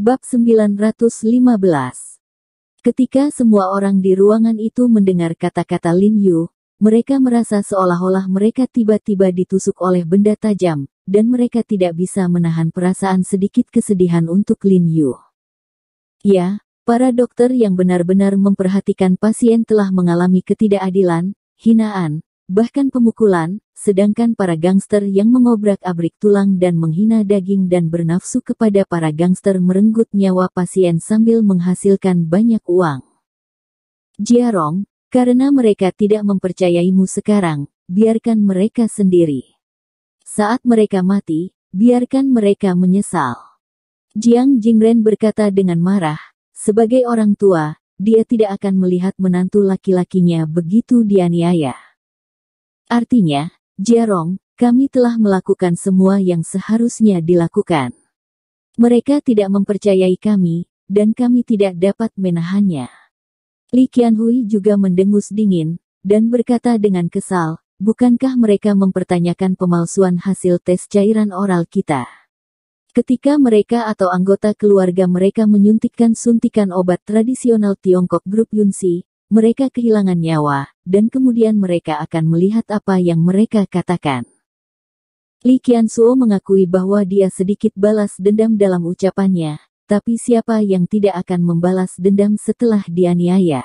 Bab 915. Ketika semua orang di ruangan itu mendengar kata-kata Lin Yu, mereka merasa seolah-olah mereka tiba-tiba ditusuk oleh benda tajam, dan mereka tidak bisa menahan perasaan sedikit kesedihan untuk Lin Yu. Ya, para dokter yang benar-benar memperhatikan pasien telah mengalami ketidakadilan, hinaan, bahkan pemukulan, sedangkan para gangster yang mengobrak-abrik tulang dan menghina daging dan bernafsu kepada para gangster merenggut nyawa pasien sambil menghasilkan banyak uang. Jiarong, karena mereka tidak mempercayaimu sekarang, biarkan mereka sendiri. Saat mereka mati, biarkan mereka menyesal. Jiang Jingren berkata dengan marah, sebagai orang tua, dia tidak akan melihat menantu laki-lakinya begitu dianiaya. Artinya, Jiarong, kami telah melakukan semua yang seharusnya dilakukan. Mereka tidak mempercayai kami, dan kami tidak dapat menahannya. Li Qianhui juga mendengus dingin, dan berkata dengan kesal, bukankah mereka mempertanyakan pemalsuan hasil tes cairan oral kita? Ketika mereka atau anggota keluarga mereka menyuntikkan suntikan obat tradisional Tiongkok grup Yunxi, mereka kehilangan nyawa, dan kemudian mereka akan melihat apa yang mereka katakan. Li Qiansuo mengakui bahwa dia sedikit balas dendam dalam ucapannya, tapi siapa yang tidak akan membalas dendam setelah dianiaya?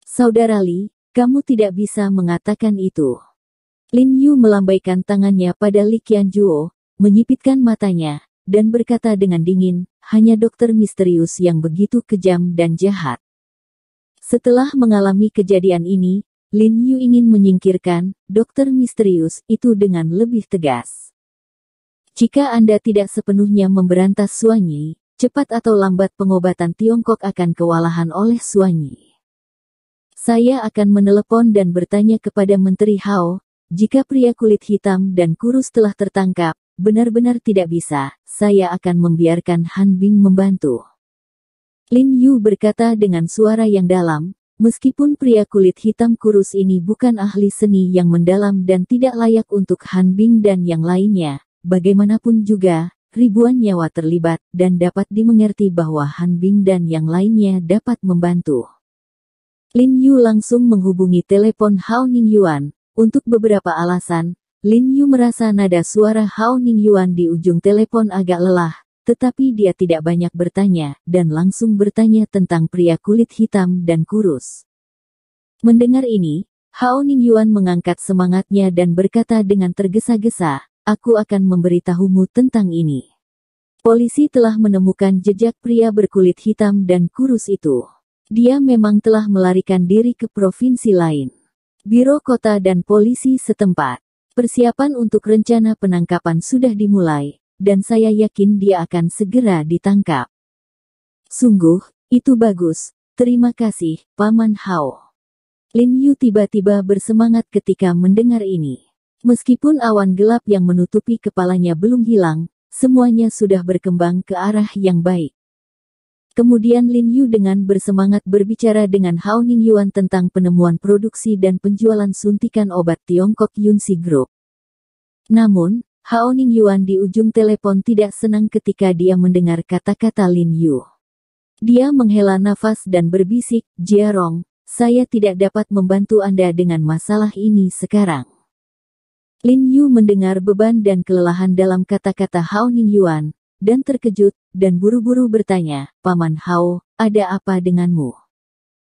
Saudara Li, kamu tidak bisa mengatakan itu. Lin Yu melambaikan tangannya pada Li Qianjuo, menyipitkan matanya, dan berkata dengan dingin, hanya dokter misterius yang begitu kejam dan jahat. Setelah mengalami kejadian ini, Lin Yu ingin menyingkirkan dokter misterius itu dengan lebih tegas. Jika Anda tidak sepenuhnya memberantas Suanyi, cepat atau lambat pengobatan Tiongkok akan kewalahan oleh Suanyi. Saya akan menelepon dan bertanya kepada Menteri Hao, jika pria kulit hitam dan kurus telah tertangkap, benar-benar tidak bisa, saya akan membiarkan Han Bing membantu. Lin Yu berkata dengan suara yang dalam, meskipun pria kulit hitam kurus ini bukan ahli seni yang mendalam dan tidak layak untuk Han Bing dan yang lainnya, bagaimanapun juga, ribuan nyawa terlibat, dan dapat dimengerti bahwa Han Bing dan yang lainnya dapat membantu. Lin Yu langsung menghubungi telepon Hao Ningyuan. Untuk beberapa alasan, Lin Yu merasa nada suara Hao Ningyuan di ujung telepon agak lelah, tetapi dia tidak banyak bertanya, dan langsung bertanya tentang pria kulit hitam dan kurus. Mendengar ini, Hao Ningyuan mengangkat semangatnya dan berkata dengan tergesa-gesa, aku akan memberitahumu tentang ini. Polisi telah menemukan jejak pria berkulit hitam dan kurus itu. Dia memang telah melarikan diri ke provinsi lain. Biro Kota dan polisi setempat. Persiapan untuk rencana penangkapan sudah dimulai, dan saya yakin dia akan segera ditangkap. Sungguh, itu bagus. Terima kasih, Paman Hao. Lin Yu tiba-tiba bersemangat ketika mendengar ini. Meskipun awan gelap yang menutupi kepalanya belum hilang, semuanya sudah berkembang ke arah yang baik. Kemudian Lin Yu dengan bersemangat berbicara dengan Hao Ningyuan tentang penemuan produksi dan penjualan suntikan obat Tiongkok Yunxi Group. Namun, Hao Ningyuan di ujung telepon tidak senang ketika dia mendengar kata-kata Lin Yu. Dia menghela nafas dan berbisik, Jiarong, saya tidak dapat membantu Anda dengan masalah ini sekarang. Lin Yu mendengar beban dan kelelahan dalam kata-kata Hao Ningyuan, dan terkejut, dan buru-buru bertanya, Paman Hao, ada apa denganmu?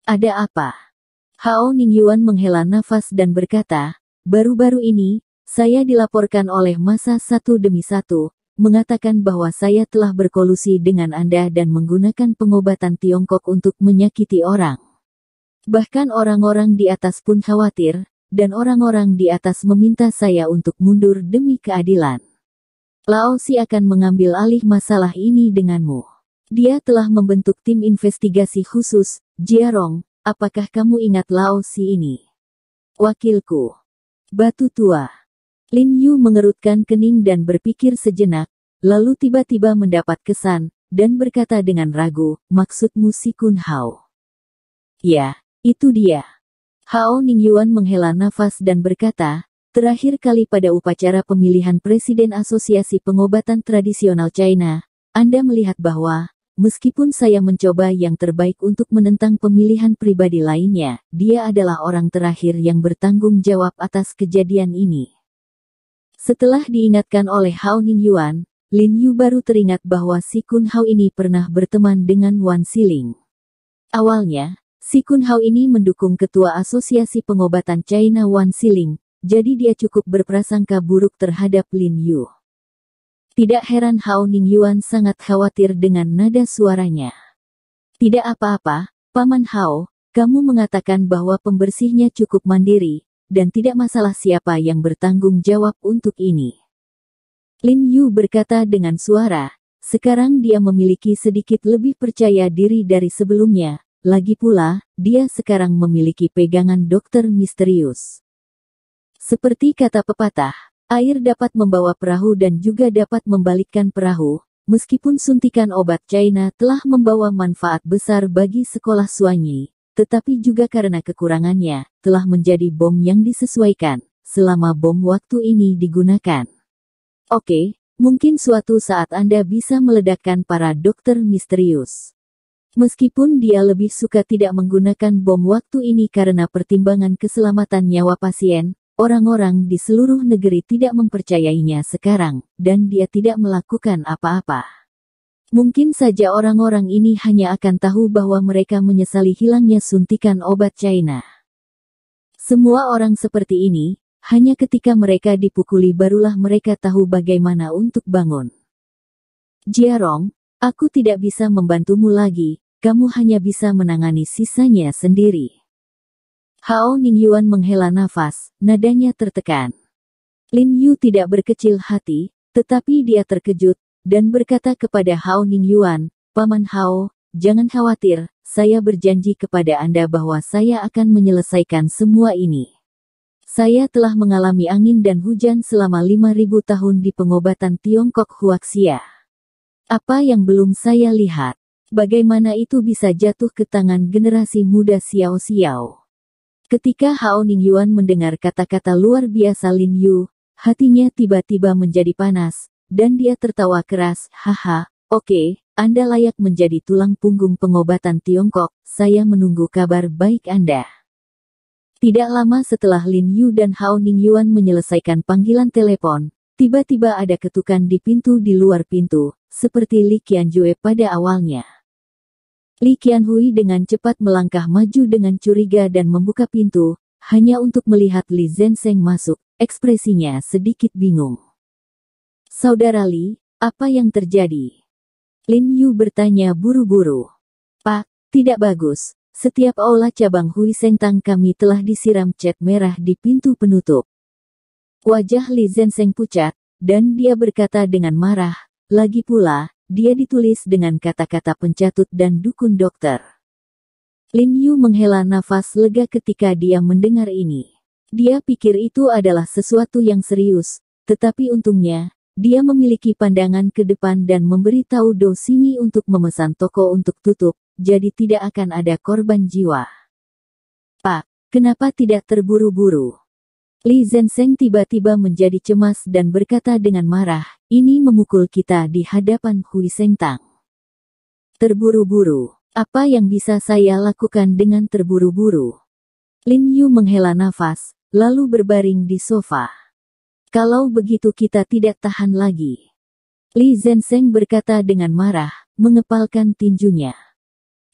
Ada apa? Hao Ningyuan menghela nafas dan berkata, baru-baru ini, saya dilaporkan oleh massa satu demi satu, mengatakan bahwa saya telah berkolusi dengan Anda dan menggunakan pengobatan Tiongkok untuk menyakiti orang. Bahkan orang-orang di atas pun khawatir, dan orang-orang di atas meminta saya untuk mundur demi keadilan. Lao Si akan mengambil alih masalah ini denganmu. Dia telah membentuk tim investigasi khusus, Jiarong, apakah kamu ingat Lao Si ini? Wakilku. Batu tua. Lin Yu mengerutkan kening dan berpikir sejenak, lalu tiba-tiba mendapat kesan, dan berkata dengan ragu, maksudmu si Kun Hao? Ya, itu dia. Hao Ningyuan menghela nafas dan berkata, terakhir kali pada upacara pemilihan Presiden Asosiasi Pengobatan Tradisional China, Anda melihat bahwa meskipun saya mencoba yang terbaik untuk menentang pemilihan pribadi lainnya, dia adalah orang terakhir yang bertanggung jawab atas kejadian ini. Setelah diingatkan oleh Hao Ningyuan, Lin Yu baru teringat bahwa si Kun Hao ini pernah berteman dengan Wan Siling. Awalnya, si Kun Hao ini mendukung ketua asosiasi pengobatan China Wan Siling, jadi dia cukup berprasangka buruk terhadap Lin Yu. Tidak heran Hao Ningyuan sangat khawatir dengan nada suaranya. Tidak apa-apa, Paman Hao, kamu mengatakan bahwa pembersihnya cukup mandiri, dan tidak masalah siapa yang bertanggung jawab untuk ini. Lin Yu berkata dengan suara, sekarang dia memiliki sedikit lebih percaya diri dari sebelumnya, lagi pula, dia sekarang memiliki pegangan dokter misterius. Seperti kata pepatah, air dapat membawa perahu dan juga dapat membalikkan perahu, meskipun suntikan obat China telah membawa manfaat besar bagi sekolah Suanyi, tetapi juga karena kekurangannya, telah menjadi bom yang disesuaikan, selama bom waktu ini digunakan. Oke, mungkin suatu saat Anda bisa meledakkan para dokter misterius. Meskipun dia lebih suka tidak menggunakan bom waktu ini karena pertimbangan keselamatan nyawa pasien, orang-orang di seluruh negeri tidak mempercayainya sekarang, dan dia tidak melakukan apa-apa. Mungkin saja orang-orang ini hanya akan tahu bahwa mereka menyesali hilangnya suntikan obat China. Semua orang seperti ini, hanya ketika mereka dipukuli barulah mereka tahu bagaimana untuk bangun. Jiarong, aku tidak bisa membantumu lagi, kamu hanya bisa menangani sisanya sendiri. Hao Ningyuan menghela nafas, nadanya tertekan. Lin Yu tidak berkecil hati, tetapi dia terkejut, dan berkata kepada Hao Ningyuan, Paman Hao, jangan khawatir, saya berjanji kepada Anda bahwa saya akan menyelesaikan semua ini. Saya telah mengalami angin dan hujan selama 5.000 tahun di pengobatan Tiongkok Huaxia. Apa yang belum saya lihat? Bagaimana itu bisa jatuh ke tangan generasi muda Xiao Xiao? Ketika Hao Ningyuan mendengar kata-kata luar biasa Lin Yu, hatinya tiba-tiba menjadi panas, dan dia tertawa keras, haha, oke, Anda layak menjadi tulang punggung pengobatan Tiongkok, saya menunggu kabar baik Anda. Tidak lama setelah Lin Yu dan Hao Ningyuan menyelesaikan panggilan telepon, tiba-tiba ada ketukan di pintu di luar pintu, seperti Li Qianjue pada awalnya. Li Qianhui dengan cepat melangkah maju dengan curiga dan membuka pintu, hanya untuk melihat Li Zhensheng masuk, ekspresinya sedikit bingung. Saudara Li, apa yang terjadi? Lin Yu bertanya buru-buru. Pak, tidak bagus. Setiap aula cabang Hui Sengtang kami telah disiram cat merah di pintu penutup. Wajah Li Zhensheng pucat, dan dia berkata dengan marah, lagi pula, dia ditulis dengan kata-kata pencatut dan dukun dokter. Lin Yu menghela nafas lega ketika dia mendengar ini. Dia pikir itu adalah sesuatu yang serius, tetapi untungnya, dia memiliki pandangan ke depan dan memberitahu Do Xingyi untuk memesan toko untuk tutup. Jadi tidak akan ada korban jiwa. Pak, kenapa tidak terburu-buru? Li Zhensheng tiba-tiba menjadi cemas dan berkata dengan marah, ini memukul kita di hadapan Hui Sengtang. Terburu-buru, apa yang bisa saya lakukan dengan terburu-buru? Lin Yu menghela nafas, lalu berbaring di sofa. Kalau begitu kita tidak tahan lagi. Li Zhensheng berkata dengan marah, mengepalkan tinjunya.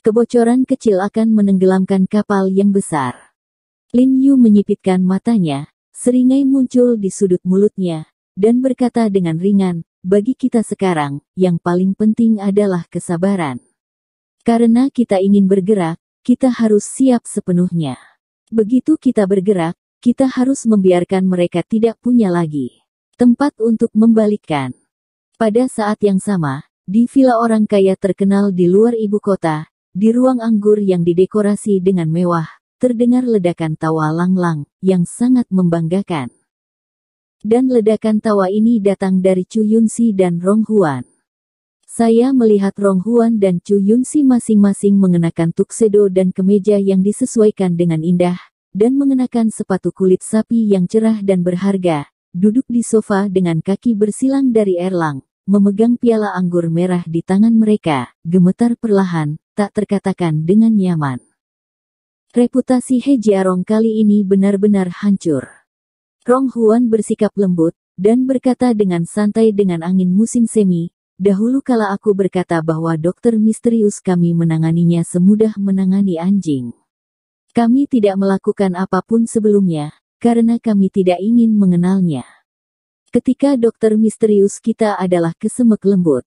Kebocoran kecil akan menenggelamkan kapal yang besar. Lin Yu menyipitkan matanya, seringai muncul di sudut mulutnya, dan berkata dengan ringan, bagi kita sekarang, yang paling penting adalah kesabaran. Karena kita ingin bergerak, kita harus siap sepenuhnya. Begitu kita bergerak, kita harus membiarkan mereka tidak punya lagi tempat untuk membalikkan. Pada saat yang sama, di villa orang kaya terkenal di luar ibu kota, di ruang anggur yang didekorasi dengan mewah, terdengar ledakan tawa Lang-Lang, yang sangat membanggakan. Dan ledakan tawa ini datang dari Chu Yunxi dan Rong Huan. Saya melihat Rong Huan dan Chu Yunxi masing-masing mengenakan tuxedo dan kemeja yang disesuaikan dengan indah, dan mengenakan sepatu kulit sapi yang cerah dan berharga, duduk di sofa dengan kaki bersilang dari Erlang, memegang piala anggur merah di tangan mereka, gemetar perlahan, tak terkatakan dengan nyaman. Reputasi He Jiarong kali ini benar-benar hancur. Rong Huan bersikap lembut, dan berkata dengan santai dengan angin musim semi, dahulu kala aku berkata bahwa dokter misterius kami menanganinya semudah menangani anjing. Kami tidak melakukan apapun sebelumnya, karena kami tidak ingin mengenalnya. Ketika dokter misterius kita adalah kesemek lembut.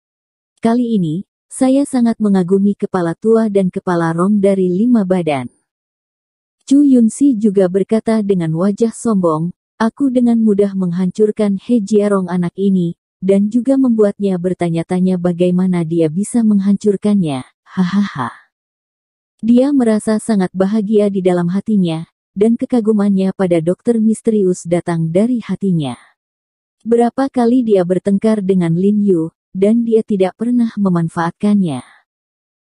Kali ini, saya sangat mengagumi kepala tua dan kepala Rong dari 5 badan. Chu Yunxi juga berkata dengan wajah sombong, aku dengan mudah menghancurkan He Jiarong anak ini, dan juga membuatnya bertanya-tanya bagaimana dia bisa menghancurkannya, hahaha. Dia merasa sangat bahagia di dalam hatinya, dan kekagumannya pada dokter misterius datang dari hatinya. Berapa kali dia bertengkar dengan Lin Yu, dan dia tidak pernah memanfaatkannya.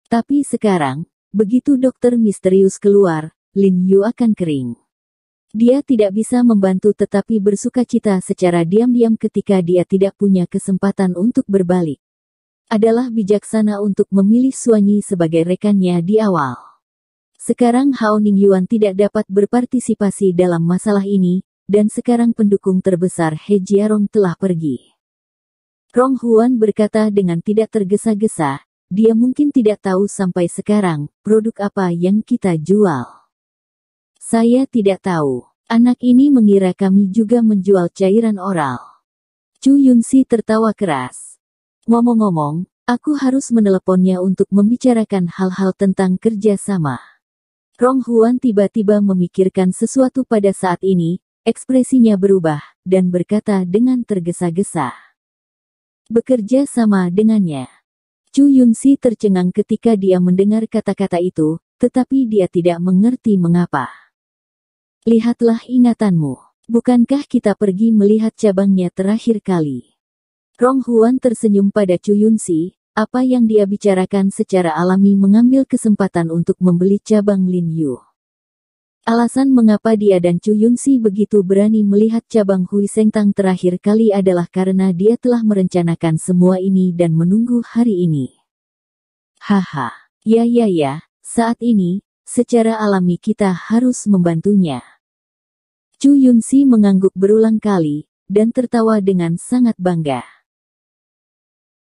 Tapi sekarang, begitu dokter misterius keluar, Lin Yu akan kering. Dia tidak bisa membantu tetapi bersukacita secara diam-diam ketika dia tidak punya kesempatan untuk berbalik. Adalah bijaksana untuk memilih Suanyi sebagai rekannya di awal. Sekarang Hao Ningyuan tidak dapat berpartisipasi dalam masalah ini, dan sekarang pendukung terbesar He Jiarong telah pergi. Rong Huan berkata dengan tidak tergesa-gesa, dia mungkin tidak tahu sampai sekarang, produk apa yang kita jual. Saya tidak tahu. Anak ini mengira kami juga menjual cairan oral. Chu Yunxi tertawa keras. Ngomong-ngomong, aku harus meneleponnya untuk membicarakan hal-hal tentang kerjasama. Rong Huan tiba-tiba memikirkan sesuatu pada saat ini, ekspresinya berubah, dan berkata dengan tergesa-gesa. Bekerja sama dengannya. Chu Yunxi tercengang ketika dia mendengar kata-kata itu, tetapi dia tidak mengerti mengapa. Lihatlah ingatanmu. Bukankah kita pergi melihat cabangnya terakhir kali? Rong Huan tersenyum pada Chu Yunxi, apa yang dia bicarakan secara alami mengambil kesempatan untuk membeli cabang Lin Yu. Alasan mengapa dia dan Chu Yunxi begitu berani melihat cabang Hui Sengtang terakhir kali adalah karena dia telah merencanakan semua ini dan menunggu hari ini. Haha, ya, saat ini, secara alami kita harus membantunya. Chu Yunxi mengangguk berulang kali, dan tertawa dengan sangat bangga.